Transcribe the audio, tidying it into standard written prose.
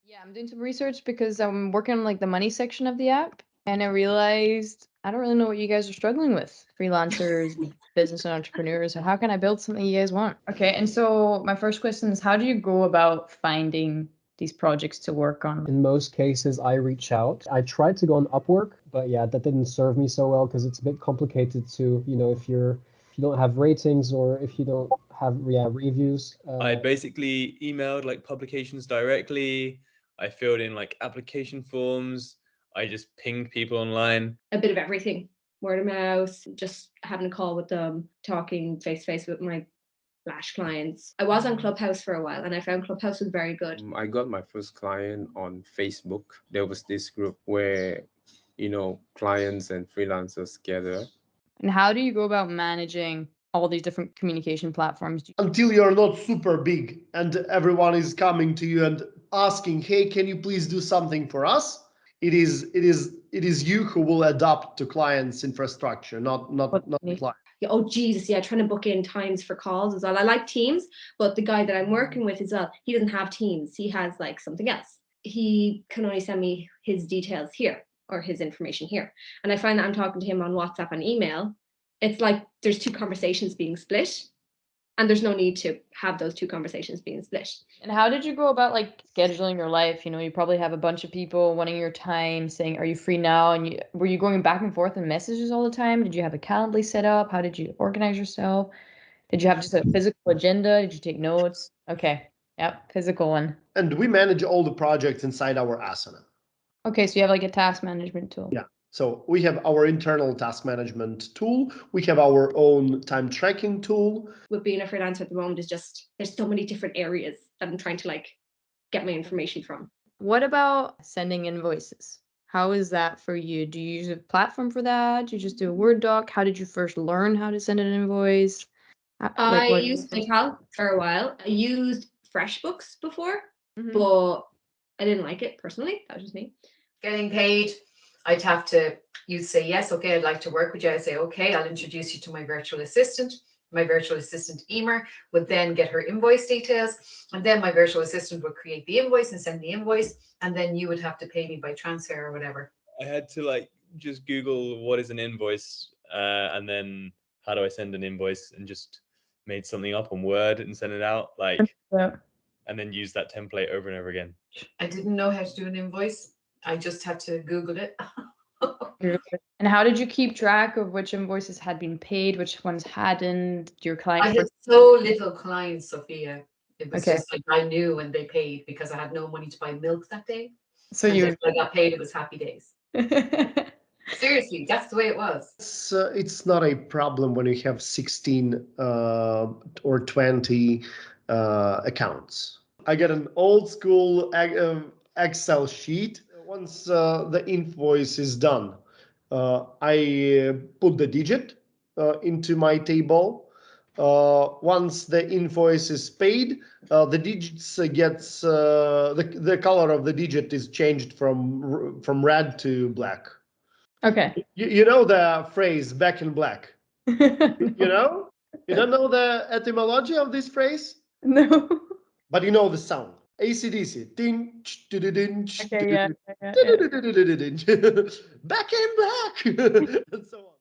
Yeah, I'm doing some research because I'm working on like the money section of the app, and I realized I don't really know what you guys are struggling with, freelancers, business and entrepreneurs. So how can I build something you guys want? Okay, and so my first question is, how do you go about finding these projects to work on? In most cases, I reach out. I tried to go on Upwork, but yeah, that didn't serve me so well because it's a bit complicated to, if you don't have ratings or if you don't have reviews. I basically emailed like publications directly. I filled in like application forms. I just pinged people online. A bit of everything. Word of mouth, just having a call with them, talking face to face with my Flash clients. I was on Clubhouse for a while and I found Clubhouse was very good. I got my first client on Facebook. There was this group where, clients and freelancers gather. And how do you go about managing all these different communication platforms? Until you're not super big and everyone is coming to you and asking, hey, can you please do something for us? It is you who will adapt to clients' infrastructure, not the client. Oh Jesus, yeah, trying to book in times for calls as well. I like Teams, but the guy that I'm working with as well, he doesn't have Teams. He has like something else. He can only send me his details here or his information here. And I find that I'm talking to him on WhatsApp and email. It's like there's two conversations being split. And there's no need to have those two conversations being split. And how did you go about like scheduling your life? You probably have a bunch of people wanting your time, saying, "Are you free now?" And were you going back and forth in messages all the time? Did you have a Calendly set up? How did you organize yourself? Did you have just a physical agenda? Did you take notes? Okay, yep, physical one. And we manage all the projects inside our Asana. Okay, so you have like a task management tool. Yeah. So we have our internal task management tool. We have our own time tracking tool. With being a freelancer at the moment is just, there's so many different areas that I'm trying to like get my information from. What about sending invoices? How is that for you? Do you use a platform for that? Do you just do a Word doc? How did you first learn how to send an invoice? I used PayPal for a while. I used FreshBooks before, but I didn't like it personally. That was just me. Getting paid, I'd have to, you'd say, yes, okay, I'd like to work with you. I'd say, okay, I'll introduce you to my virtual assistant. My virtual assistant, Emer, would then get her invoice details. And then my virtual assistant would create the invoice and send the invoice. And then you would have to pay me by transfer or whatever. I had to like just Google what is an invoice and then how do I send an invoice, and just made something up on Word and sent it out, like, and then use that template over and over again. I didn't know how to do an invoice. I just had to Google it. And how did you keep track of which invoices had been paid, which ones hadn't? Your client? I had so little clients, Sophia. It was just like I knew when they paid because I had no money to buy milk that day. So if I got paid, it was happy days. Seriously, that's the way it was. It's not a problem when you have 16 or 20 accounts. I get an old school Excel sheet. Once the invoice is done, I put the digit into my table. Once the invoice is paid, the digits gets the color of the digit is changed from red to black. Okay. You know the phrase "back in black." You know? You don't know the etymology of this phrase? No. But you know the sound. AC/DC. Okay, yeah. Back in black. And so on.